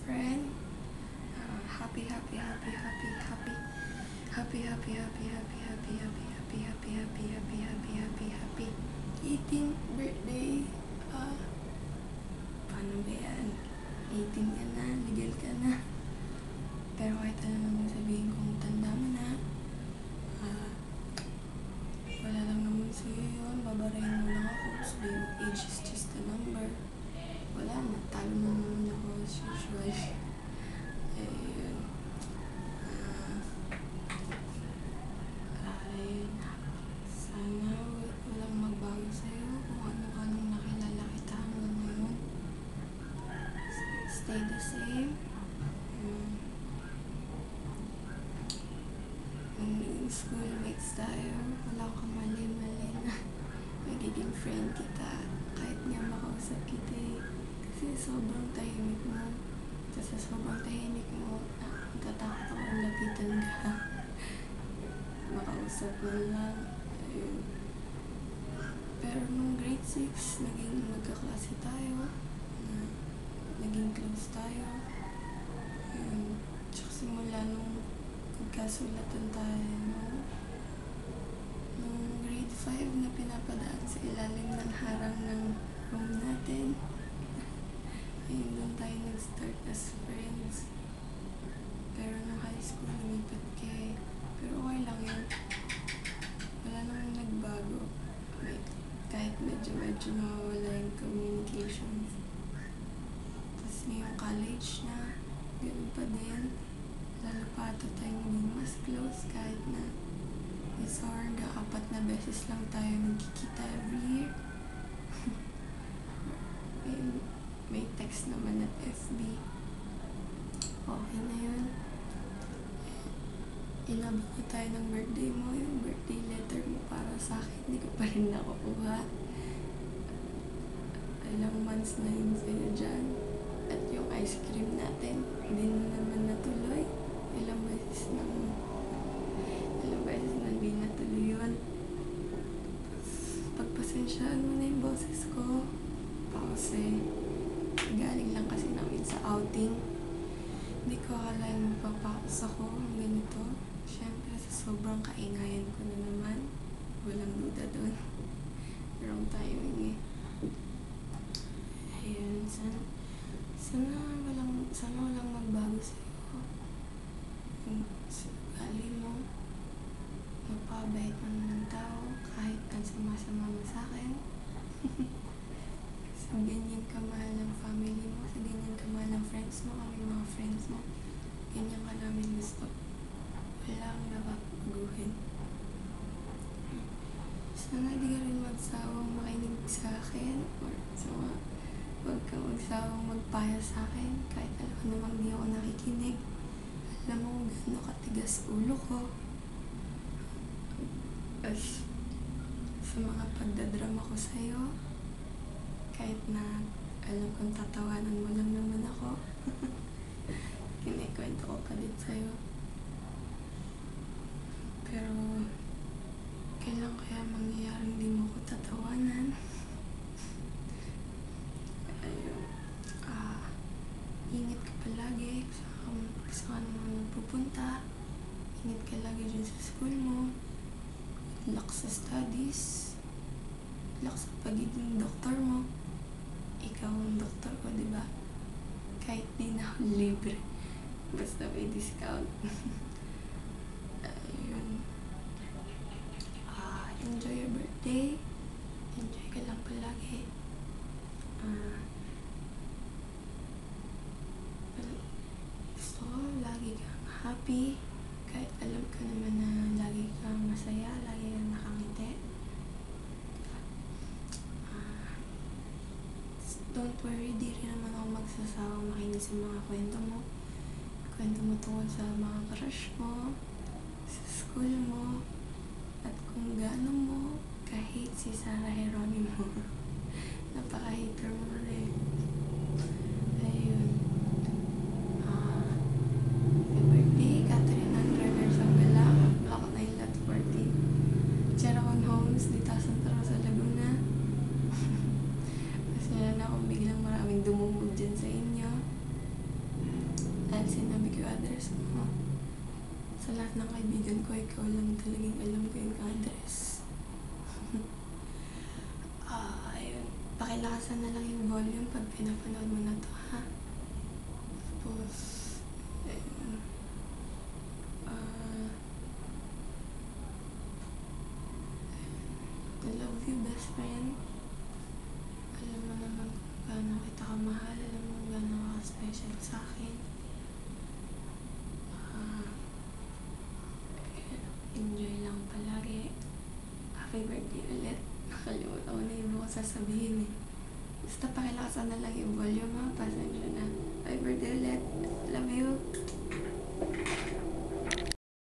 friend. Happy, happy, happy, happy, happy, happy, happy, happy, happy, happy, happy, happy, happy, happy, happy, happy, happy, happy 18th birthday. Paano ba yan? 18 ka na, legal ka na. Pero kahit ano naman sabihin kong tanda mo na, wala lang naman sa'yo yun. Babarayin mo lang ako. Sabihin mo, age is just a number. Wala na, talo na naman ako as usual. Ayun. Sana walang magbago sa'yo kung ano-anong nakilala kita hanggang ngayon. Stay the same. Nung schoolmates tayo, wala kang mali-mali na magiging friend kita kahit nga makausap kita eh. Kasi sobrang tahimik mo. Kasi sobrang tahimik mo, natatakot ako lapitan ka. Makausap mo lang. Ayun. Pero nung grade 6, naging magkaklase tayo. Naging close tayo. Ayun. Tsaka simula nung magkasulatan tayo, nung grade 5 na pinapadaan sa ilalim ng harang ng room natin. Ayun, doon tayo nag-start as friends. Pero nung high school, lumipat kay. Pero okay lang yun. Wala namang nagbago. Kahit medyo nawawala yung communications. Tapos ngayong college na, ganun pa din. Lalo pa ito tayong maging mas close kahit na is hard. 4 na beses lang tayo nagkikita every year. May text naman at FB. Okay na yun. Inabot na tayo ng birthday mo. Yung birthday letter mo para sa akin, hindi ko pa rin nakukuha. Ilang months na yun sa'yo dyan. At yung ice cream natin, hindi na naman natuloy. Ilang beses na hindi natuloy yun. Pagpasensyaan mo na yung boses ko. Kasi galing lang kasi namin sa outing. Hindi ko akalain magpapakas ako ang ganito. Siyempre sa sobrang kaingayan ko na naman. Walang duda doon. Wrong timing eh. Ayun, sana walang magbago sa'yo. Yung ugali mo, magpabait naman ng tao kahit ang sama-sama mo sa'kin. Sa ganyan ka mahal ng family mo, sa ganyan ka mahal ng friends mo, kami mga friends mo. Ganyan ka namin gusto. Wala kang napapaguhin. Sana di ka rin magsawang makinig sa akin or huwag kang magsawang magpayo sa akin kahit alam ko namang di ako nakikinig. Alam mo kung gaano katigas ulo ko. As sa mga pagdadrama ko sa'yo, kahit na alam kong tatawanan mo lang naman ako. Kinikwento ko ka din sa'yo. Pero kailan kaya mangyayaring di mo ko tatawanan? Ayun. Ingat ka palagi saan ka naman pupunta. Ingat ka lagi dyan sa school mo. Good luck sa studies. Good luck sa pagiging doktor mo. Ikaw ang doktor ko, diba? Kahit di na ako libre. Basta may discount. Ayun. Enjoy your birthday. Enjoy ka lang palagi. Gusto ko lagi kang happy. Kahit alam ko naman na lagi kang masaya, lagi kang nakangiti. Don't worry, di rin naman ako magsasawang makinig sa mga kwento mo. Kwento mo tungkol sa mga crush mo, sa school mo, at kung gaano mo ka-hate si Sarah Geronimo. Napaka-hater mo rin. Ayun. Happy birthday, Catherine Andrever Sanggala. Block 9 Lot 14. Cheracon Homes, dito Santa Rosa, Laguna. Kasi na akong biglang maraming dumumog dyan sa inyo. address mo. Sa lahat ng kaibigan ko, ikaw lang talagang alam ko yung address. Ayun. Pakilakasan na lang yung volume pag pinapanood mo na to, ha? Tapos, ayun. I love you, best friend. Alam mo naman kung gaano kita kamahal. Alam mo kung gaano ka special sa akin. Enjoy lang palagi. Happy birthday ulit. Nakalimutan ko na yung mga sasabihin eh. Basta pakilakasan na lang yung volume, ha? Pasensya na. Happy birthday ulit. Love you.